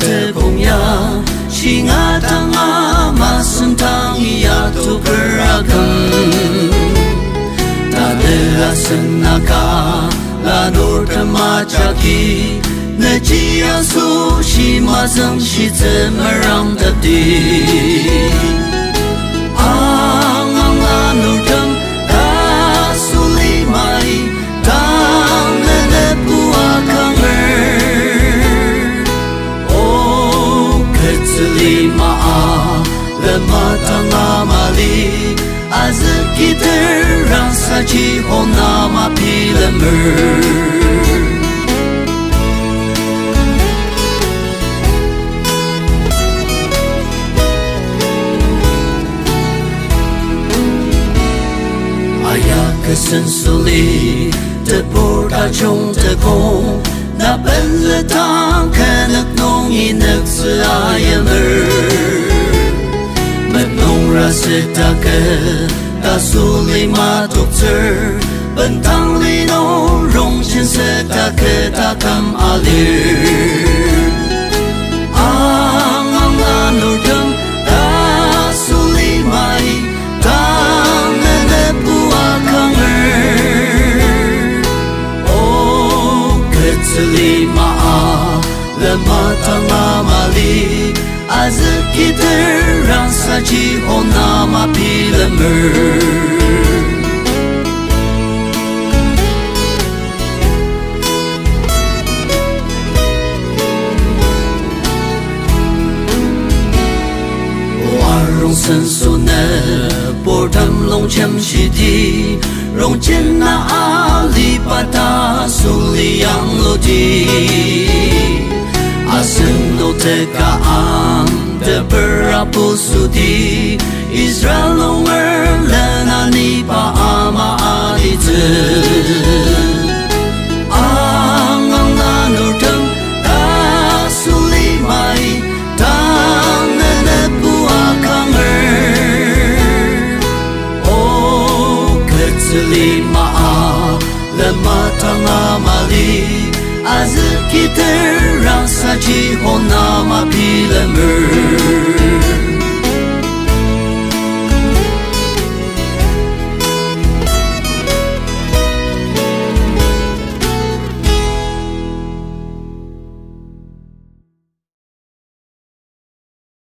te kongya Shinga tanga masuntangi yatu beragam Tadela senaka lanur temacaki Najia su shi mazang shi zemerang tadi Ang lanur tem ta suli mai Tang lele bua kanger O ketzeli maa lema tanga mali Azkiter rasa chi honama pilemer Kesan suli te porta trong te kong Na ben le tang kenak nong inak se ayamer Met nong rasita ke ta suli ma dokter Bentang li nong rong chen se ta ke ta kam alir Ang lanur dem ta suli mai Tang lele bua Ketzeli maa lema tanga mali Azkiter rasa chi honama pilemer Rong sen su ne por tham long chem shi ti rong chen na ali pata su li yang lo ti asen no te ka am de perapu su ti Israel no mer lana ni pa ama ali te ang lanu tem ta su li mai tang ne bua Ketzeli maa lema tanga mali Azkiter rasa chi honama pilemer